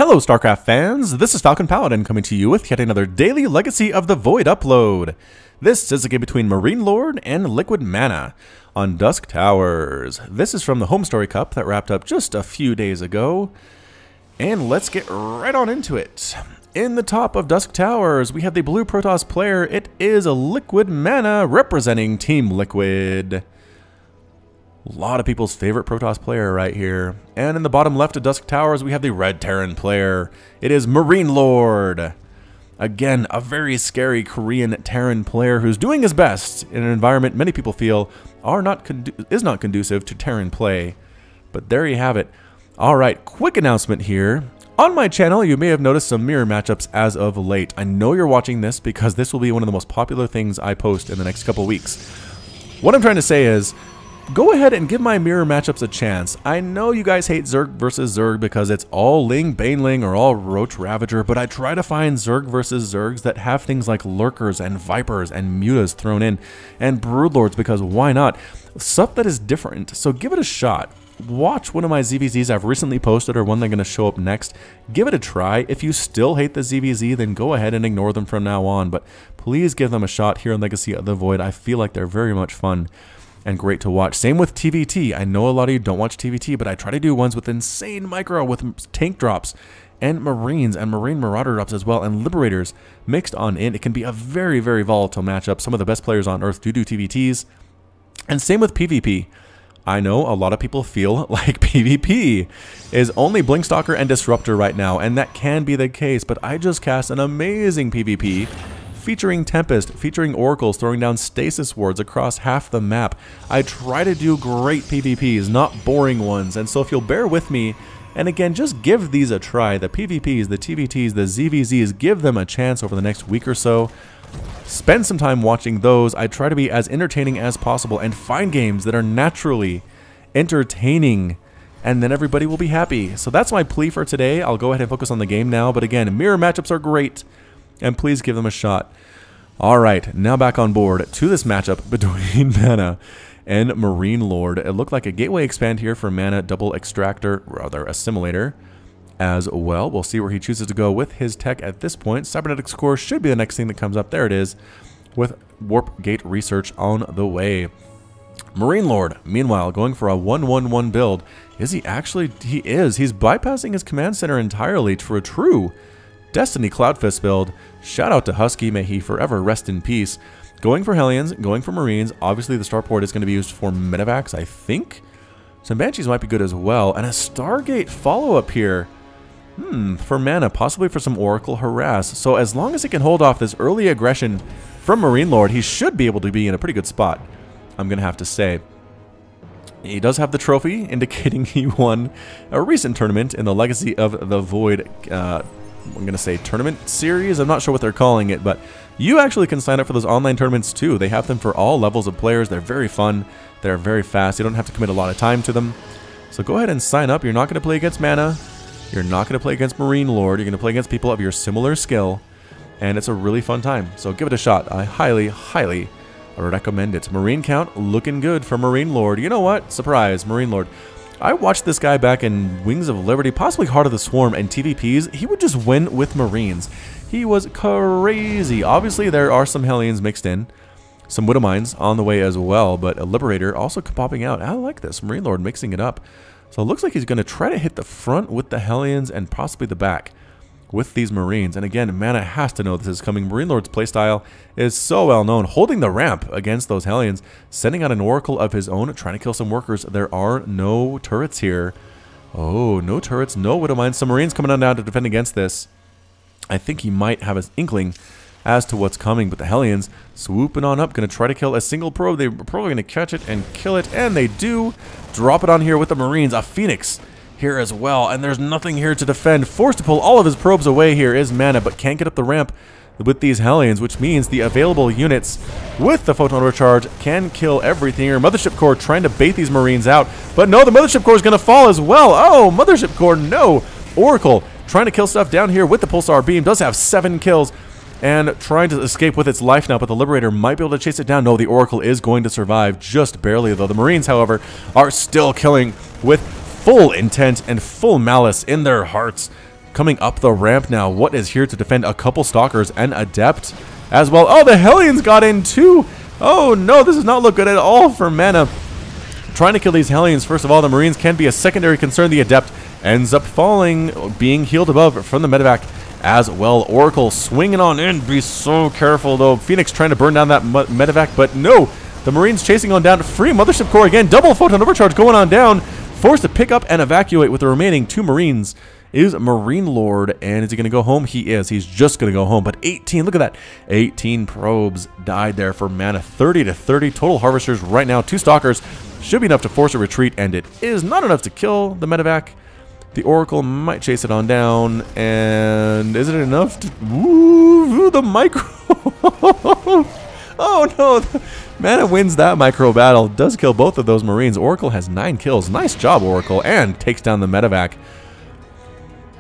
Hello StarCraft fans, this is Falcon Paladin coming to you with yet another daily Legacy of the Void upload. This is a game between MarineLorD and Liquid MaNa on Dusk Towers. This is from the Home Story Cup that wrapped up just a few days ago. And let's get right on into it. In the top of Dusk Towers, we have the blue Protoss player. It is a Liquid MaNa representing Team Liquid. A lot of people's favorite Protoss player right here. And in the bottom left of Dusk Towers, we have the red Terran player. It is MarineLorD. Again, a very scary Korean Terran player who's doing his best in an environment many people feel is not conducive to Terran play. But there you have it. Alright, quick announcement here. On my channel, you may have noticed some mirror matchups as of late. I know you're watching this because this will be one of the most popular things I post in the next couple weeks. What I'm trying to say is, go ahead and give my mirror matchups a chance. I know you guys hate Zerg versus Zerg because it's all Ling, Baneling, or all Roach Ravager, but I try to find Zerg versus Zergs that have things like Lurkers and Vipers and Mutas thrown in, and Broodlords because why not? Stuff that is different, so give it a shot. Watch one of my ZVZs I've recently posted or one that's going to show up next. Give it a try. If you still hate the ZVZ, then go ahead and ignore them from now on, but please give them a shot here in Legacy of the Void. I feel like they're very much fun and great to watch. Same with TVT. I know a lot of you don't watch TVT, but I try to do ones with insane micro, with tank drops, and Marines, and Marine Marauder drops as well, and Liberators mixed on in. It can be a very, very volatile matchup. Some of the best players on Earth do TVTs. And same with PvP. I know a lot of people feel like PvP is only Blinkstalker and Disruptor right now, and that can be the case, but I just cast an amazing PvP featuring Tempest, featuring Oracles, throwing down Stasis Wards across half the map. I try to do great PvPs, not boring ones, and so if you'll bear with me, and again, just give these a try, the PvPs, the TVTs, the ZVZs, give them a chance over the next week or so. Spend some time watching those. I try to be as entertaining as possible and find games that are naturally entertaining, and then everybody will be happy. So that's my plea for today. I'll go ahead and focus on the game now, but again, mirror matchups are great, and please give them a shot. Alright, now back on board to this matchup between MaNa and MarineLorD. It looked like a gateway expand here for MaNa double extractor, rather assimilator as well. We'll see where he chooses to go with his tech at this point. Cybernetics core should be the next thing that comes up. There it is, with warp gate research on the way. MarineLorD, meanwhile, going for a 1-1-1 build. Is he actually? He is. He's bypassing his command center entirely for a true Destiny Cloudfist build. Shout out to Husky, may he forever rest in peace. Going for Hellions, going for Marines. Obviously the starport is going to be used for medevacs, I think. Some Banshees might be good as well. And a Stargate follow-up here. For MaNa, possibly for some Oracle Harass. So as long as he can hold off this early aggression from MarineLorD, he should be able to be in a pretty good spot, I'm going to have to say. He does have the trophy, indicating he won a recent tournament in the Legacy of the Void, I'm going to say tournament series. I'm not sure what they're calling it, but you actually can sign up for those online tournaments too. They have them for all levels of players. They're very fun. They're very fast. You don't have to commit a lot of time to them. So go ahead and sign up. You're not going to play against MaNa. You're not going to play against MarineLorD. You're going to play against people of your similar skill, and it's a really fun time. So give it a shot. I highly, highly recommend it. Marine count looking good for MarineLorD. You know what? Surprise, MarineLorD. I watched this guy back in Wings of Liberty, possibly Heart of the Swarm and TVPs. He would just win with Marines. He was crazy. Obviously, there are some Hellions mixed in. Some Widowmines on the way as well, but a Liberator also popping out. I like this. MarineLorD mixing it up. So it looks like he's going to try to hit the front with the Hellions and possibly the back with these Marines. And again, MaNa has to know this is coming. MarineLorD's playstyle is so well known. Holding the ramp against those Hellions, sending out an Oracle of his own, trying to kill some workers. There are no turrets here. Oh, no turrets, no Widowmines. Some Marines coming on down to defend against this. I think he might have an inkling as to what's coming, but the Hellions swooping on up, going to try to kill a single probe. They're probably going to catch it and kill it, and they do. Drop it on here with the Marines. A Phoenix here as well, and there's nothing here to defend. Forced to pull all of his probes away here is MaNa, but can't get up the ramp with these Hellions, which means the available units with the Photon Overcharge can kill everything here. Mothership Core trying to bait these Marines out, but no, the Mothership Core is going to fall as well. Oh, Mothership Core, no. Oracle trying to kill stuff down here with the Pulsar Beam, does have 7 kills, and trying to escape with its life now, but the Liberator might be able to chase it down. No, the Oracle is going to survive, just barely though. The Marines, however, are still killing with full intent and full malice in their hearts. coming up the ramp now. What is here to defend? A couple Stalkers and Adept as well. Oh, the Hellions got in too. Oh no, this does not look good at all for MaNa. Trying to kill these Hellions. First of all, the Marines can be a secondary concern. The Adept ends up falling, being healed above from the medevac as well. Oracle swinging on in. Be so careful though. Phoenix trying to burn down that medevac, but no. The Marines chasing on down. Free Mothership Core again. Double photon overcharge going on down. Forced to pick up and evacuate with the remaining 2 Marines is MarineLorD. And is he going to go home? He is. He's just going to go home. But 18, look at that. 18 probes died there for MaNa. 30 to 30 total harvesters right now. 2 Stalkers should be enough to force a retreat, and it is not enough to kill the medevac. The Oracle might chase it on down. And is it enough to... Ooh, the micro... Oh no, MaNa wins that micro battle. Does kill both of those Marines. Oracle has 9 kills. Nice job, Oracle. And takes down the medevac.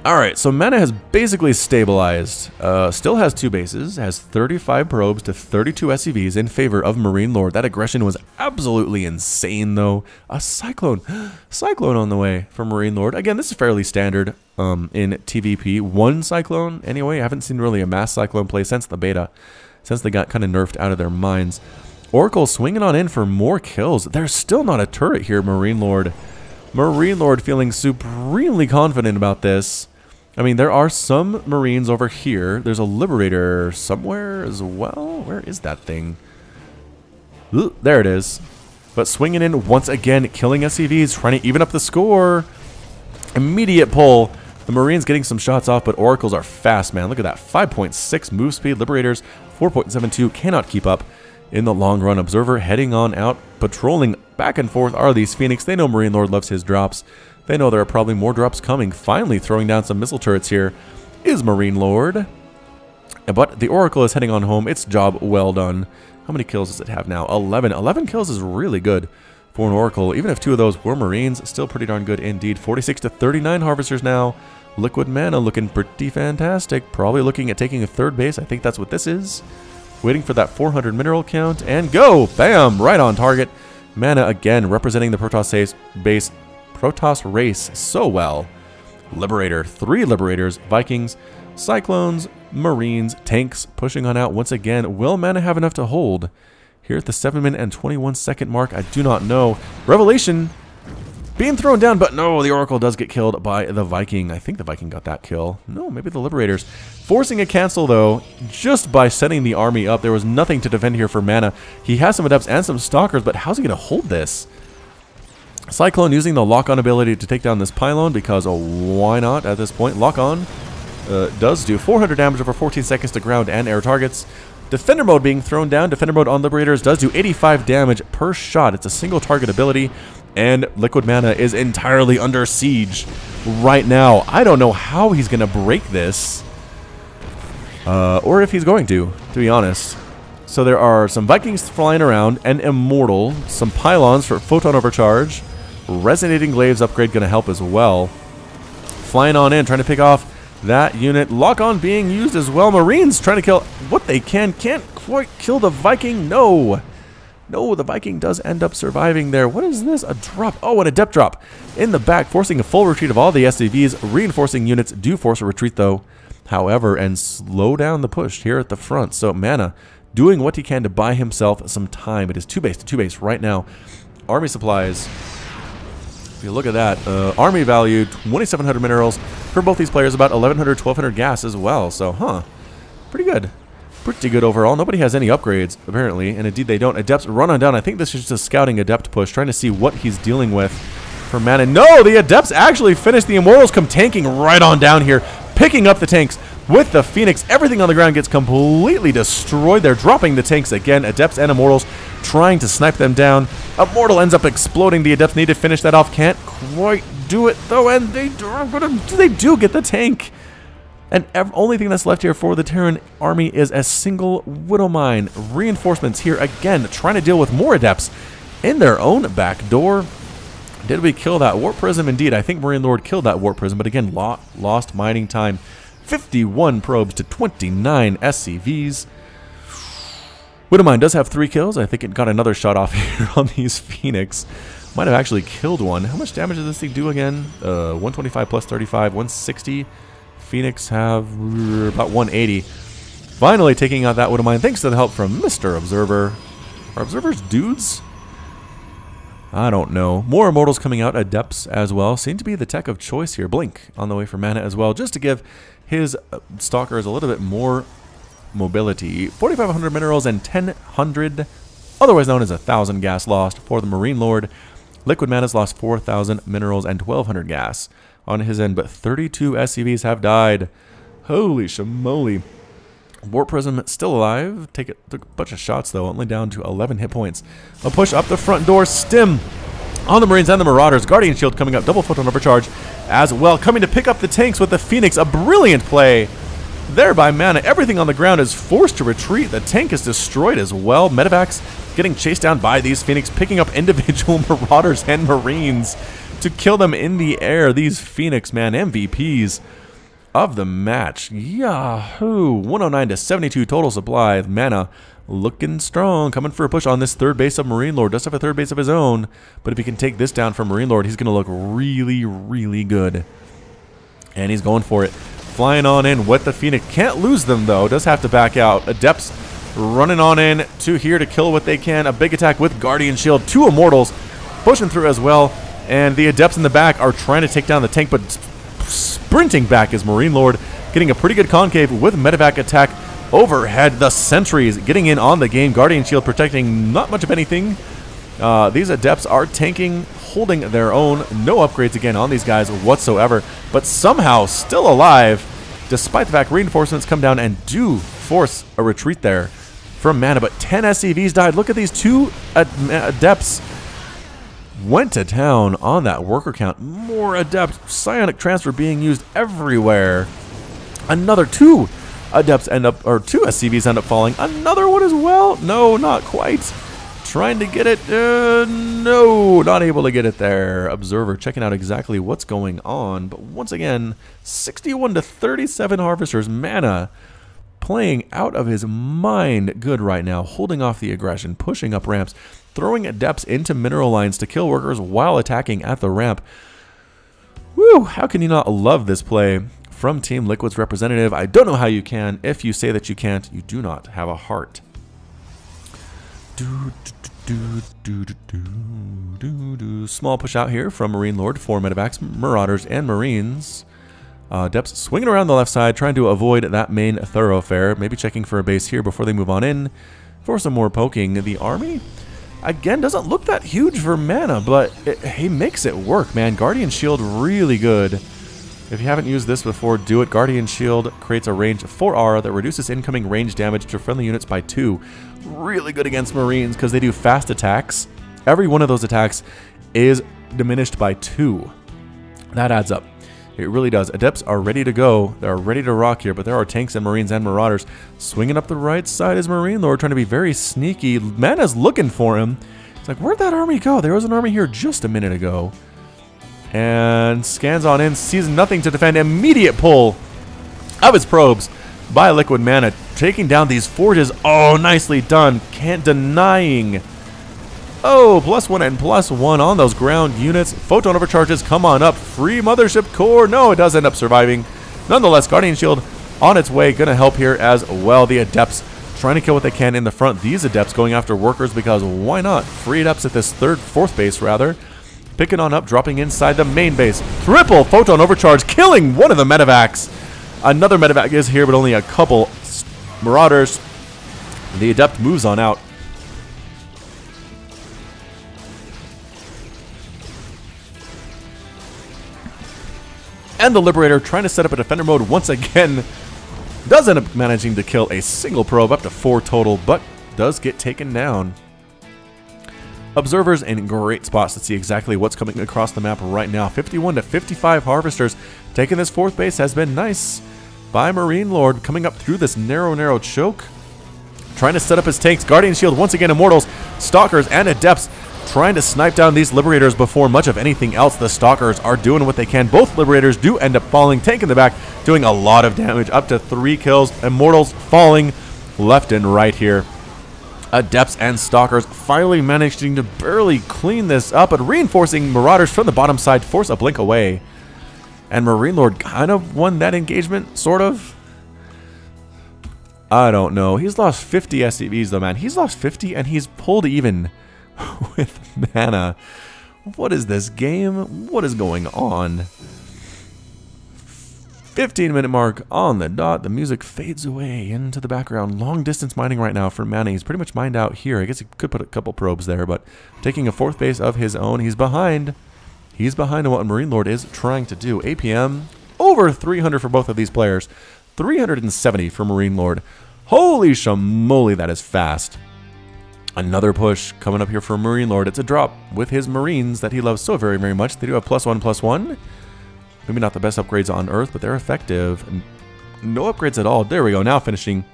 Alright, so MaNa has basically stabilized. Still has 2 bases. Has 35 probes to 32 SCVs in favor of MarineLorD. That aggression was absolutely insane, though. A Cyclone. Cyclone on the way for MarineLorD. Again, this is fairly standard in TVP. 1 Cyclone, anyway. I haven't seen really a mass Cyclone play since the beta. Since they got kind of nerfed out of their minds. Oracle swinging on in for more kills. There's still not a turret here, MarineLorD. MarineLorD feeling supremely confident about this. I mean, there are some Marines over here. There's a Liberator somewhere as well. Where is that thing? Ooh, there it is. But swinging in once again, killing SCVs, trying to even up the score. Immediate pull. The Marines getting some shots off, but Oracles are fast, man. Look at that. 5.6 move speed. Liberators, 4.72. Cannot keep up in the long run. Observer heading on out. Patrolling back and forth are these Phoenix. They know MarineLorD loves his drops. They know there are probably more drops coming. Finally throwing down some missile turrets here is MarineLorD. But the Oracle is heading on home. Its job well done. How many kills does it have now? 11. 11 kills is really good for an Oracle. Even if 2 of those were Marines, still pretty darn good indeed. 46 to 39 harvesters now. Liquid MaNa looking pretty fantastic. Probably looking at taking a 3rd base. I think that's what this is. Waiting for that 400 mineral count. And go! Bam! Right on target. MaNa again representing the Protoss race so well. Liberator. 3 Liberators. Vikings. Cyclones. Marines. Tanks pushing on out once again. Will MaNa have enough to hold? Here at the 7-minute and 21-second mark, I do not know. Revelation being thrown down, but no, the Oracle does get killed by the Viking. I think the Viking got that kill. No, maybe the Liberators. Forcing a cancel, though, just by setting the army up. There was nothing to defend here for MaNa. He has some Adepts and some Stalkers, but how's he going to hold this? Cyclone using the lock-on ability to take down this pylon, because why not at this point? Lock-on does do 400 damage over 14 seconds to ground and air targets. Defender mode being thrown down. Defender mode on Liberators does do 85 damage per shot. It's a single target ability. And Liquid MaNa is entirely under siege right now. I don't know how he's going to break this. Or if he's going to be honest. So there are some Vikings flying around. An Immortal. Some pylons for photon overcharge. Resonating Glaives upgrade going to help as well. Flying on in, trying to pick off that unit. Lock on being used as well. Marines trying to kill what they can. Can't quite kill the Viking. No. No, the Viking does end up surviving there. What is this? A drop. Oh, an Adept drop in the back, forcing a full retreat of all the SCVs. Reinforcing units do force a retreat, though, however, and slow down the push here at the front. So MaNa doing what he can to buy himself some time. It is 2 base to 2 base right now. Army supplies. If you look at that, army value, 2,700 minerals for both these players, about 1,100, 1,200 gas as well. So, pretty good. Pretty good overall. Nobody has any upgrades, apparently, and indeed they don't. Adepts run on down. I think this is just a scouting Adept push, trying to see what he's dealing with for MaNa. No, the Adepts actually finish. The Immortals come tanking right on down here, picking up the tanks with the Phoenix. Everything on the ground gets completely destroyed. They're dropping the tanks again. Adepts and Immortals trying to snipe them down. Immortal ends up exploding. The Adepts need to finish that off. Can't quite do it, though, and they do get the tank. And only thing that's left here for the Terran army is a single Widow Mine. Reinforcements here again, trying to deal with more Adepts in their own back door. Did we kill that Warp Prism? Indeed, I think MarineLorD killed that Warp Prism, but again, lost mining time. 51 probes to 29 SCVs. Widow Mine does have 3 kills. I think it got another shot off here on these Phoenix. Might have actually killed one. How much damage does this thing do again? 125 plus 35, 160. Phoenix have about 180. Finally taking out that Wood of Mine thanks to the help from Mr. Observer. Are Observers dudes? I don't know. More Immortals coming out, Adepts as well. Seem to be the tech of choice here. Blink on the way for MaNa as well, just to give his Stalkers a little bit more mobility. 4,500 minerals and 1,000, otherwise known as 1,000 gas lost for the MarineLorD. Liquid MaNa's lost 4,000 minerals and 1,200 gas on his end, but 32 SCVs have died. Holy shamoly. Warp Prism still alive. Took a bunch of shots though, only down to 11 hit points. A push up the front door. Stim on the Marines and the Marauders. Guardian Shield coming up. Double Photon Overcharge as well. Coming to pick up the tanks with the Phoenix. A brilliant play there by MaNa. Everything on the ground is forced to retreat. The tank is destroyed as well. Medevacs getting chased down by these Phoenix, picking up individual Marauders and Marines to kill them in the air. These Phoenix, man, MVPs of the match. Yahoo! 109 to 72 total supply. MaNa looking strong, coming for a push on this third base of MarineLorD. Does have a third base of his own, but if he can take this down from MarineLorD, he's going to look really, really good. And he's going for it. Flying on in with the Phoenix. Can't lose them, though. Does have to back out. Adepts running on in to here to kill what they can. A big attack with Guardian Shield. 2 Immortals pushing through as well. And the Adepts in the back are trying to take down the tank, but sprinting back is MarineLorD, getting a pretty good concave with Medevac attack overhead. The Sentries getting in on the game. Guardian Shield protecting not much of anything. These Adepts are tanking, holding their own. No upgrades again on these guys whatsoever, but somehow still alive, despite the fact reinforcements come down and do force a retreat there from MaNa. But 10 SCVs died. Look at these 2 Adepts went to town on that worker count. More Adept psionic transfer being used everywhere. Another 2 Adepts end up, or 2 SCVs end up falling. Another one as well. No, not quite. Trying to get it. No, not able to get it there. Observer checking out exactly what's going on. But once again, 61 to 37 Harvesters. MaNa playing out of his mind good right now. Holding off the aggression. Pushing up ramps. Throwing Adepts into mineral lines to kill workers while attacking at the ramp. Woo! How can you not love this play from Team Liquid's representative? I don't know how you can. If you say that you can't, you do not have a heart. Small push out here from MarineLorD. 4 Medevacs, Marauders, and Marines. Adepts swinging around the left side, trying to avoid that main thoroughfare. Maybe checking for a base here before they move on in for some more poking. The army, again, doesn't look that huge for MaNa, but he makes it work, man. Guardian Shield, really good. If you haven't used this before, do it. Guardian Shield creates a range of 4R that reduces incoming range damage to friendly units by 2. Really good against Marines because they do fast attacks. Every one of those attacks is diminished by 2. That adds up. It really does. Adepts are ready to go. They're ready to rock here, but there are tanks and Marines and Marauders. Swinging up the right side is MarineLorD, trying to be very sneaky. MaNa's looking for him. It's like, where'd that army go? There was an army here just a minute ago. And scans on in, sees nothing to defend. Immediate pull of his probes by Liquid MaNa, taking down these forges. Oh, nicely done. Can't denying. Oh, +1 and +1 on those ground units. Photon overcharges, come on up. Free Mothership Core. No, it does end up surviving. Nonetheless, Guardian Shield on its way. Going to help here as well. The Adepts trying to kill what they can in the front. These Adepts going after workers because why not? 3 Adepts at this 4th base rather. Picking on up, dropping inside the main base. Triple Photon Overcharge, killing one of the Medevacs. Another Medevac is here, but only a couple Marauders. The Adept moves on out. And the Liberator trying to set up a defender mode once again. Does end up managing to kill a single probe, up to 4 total, but does get taken down. Observers in great spots to see exactly what's coming across the map right now. 51 to 55 Harvesters. Taking this 4th base has been nice by MarineLorD, coming up through this narrow choke. Trying to set up his tanks. Guardian Shield, once again, Immortals, Stalkers, and Adepts trying to snipe down these Liberators before much of anything else. The Stalkers are doing what they can. Both Liberators do end up falling. Tank in the back doing a lot of damage, up to 3 kills. Immortals falling left and right here. Adepts and Stalkers finally managing to barely clean this up, but reinforcing Marauders from the bottom side force a blink away. And MarineLorD kind of won that engagement, sort of. I don't know. He's lost 50 SCVs though, man. He's lost 50 and he's pulled even with MaNa. What is this game? What is going on? 15-minute mark on the dot. The music fades away into the background. Long distance mining right now for MaNa. He's pretty much mined out here. I guess he could put a couple probes there, but taking a 4th base of his own. He's behind. He's behind on what MarineLorD is trying to do. APM over 300 for both of these players. 370 for MarineLorD. Holy shamoly, that is fast. Another push coming up here for MarineLorD. It's a drop with his Marines that he loves so very, very much. They do have +1/+1. Maybe not the best upgrades on Earth, but they're effective. No upgrades at all. There we go. Now finishing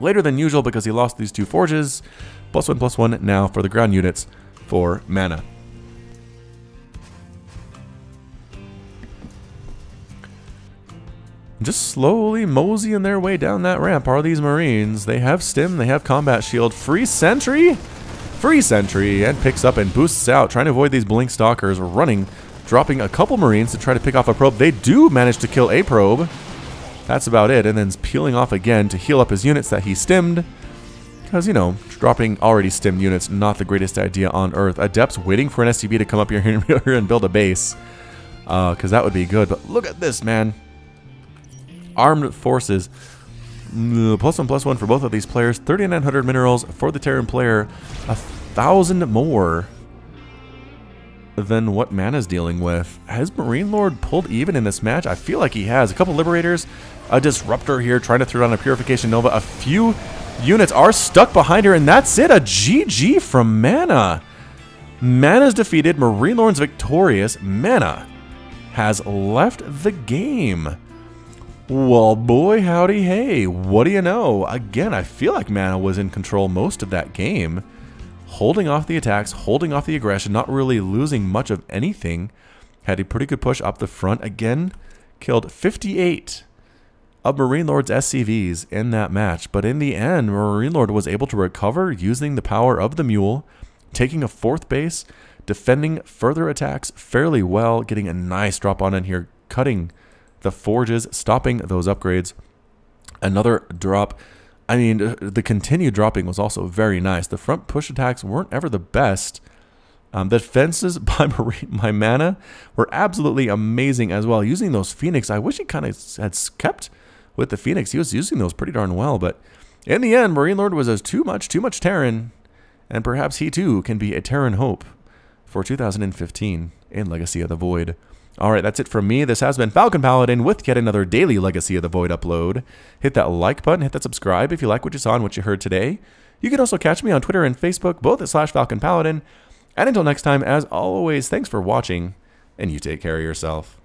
later than usual because he lost these 2 forges. +1/+1 now for the ground units for MaNa. Just slowly moseying their way down that ramp are these Marines. They have stim, they have combat shield. Free sentry, and picks up and boosts out, trying to avoid these blink stalkers, running, dropping a couple Marines to try to pick off a probe. They do manage to kill a probe. That's about it, and then peeling off again to heal up his units that he stimmed. Because, you know, dropping already stimmed units, not the greatest idea on Earth. Adepts waiting for an SCV to come up here and build a base. Because that would be good. But look at this, man. Armed forces, +1/+1 for both of these players. 3,900 minerals for the Terran player, 1,000 more than what MaNa's dealing with. Has MarineLorD pulled even in this match? I feel like he has. A couple Liberators, a Disruptor here trying to throw down a Purification Nova. A few units are stuck behind her, and that's it. A GG from MaNa. MaNa's defeated, MarineLorD's victorious. MaNa has left the game. Well, boy, howdy, hey, what do you know? Again, I feel like MaNa was in control most of that game. Holding off the attacks, holding off the aggression, not really losing much of anything. Had a pretty good push up the front. Again, killed 58 of MarineLorD's SCVs in that match. But in the end, MarineLorD was able to recover using the power of the Mule, taking a 4th base, defending further attacks fairly well, getting a nice drop on in here, cutting the forges, stopping those upgrades. Another drop. I mean, the continued dropping was also very nice. The front push attacks weren't ever the best. The defenses by MaNa were absolutely amazing as well. Using those Phoenix, I wish he kind of had kept with the Phoenix. He was using those pretty darn well, but in the end, MarineLorD was as too much Terran, and perhaps he too can be a Terran hope for 2015 in Legacy of the Void. Alright, that's it from me. This has been Falcon Paladin with yet another daily Legacy of the Void upload. Hit that like button, hit that subscribe if you like what you saw and what you heard today. You can also catch me on Twitter and Facebook, both at /Falcon Paladin. And until next time, as always, thanks for watching, and you take care of yourself.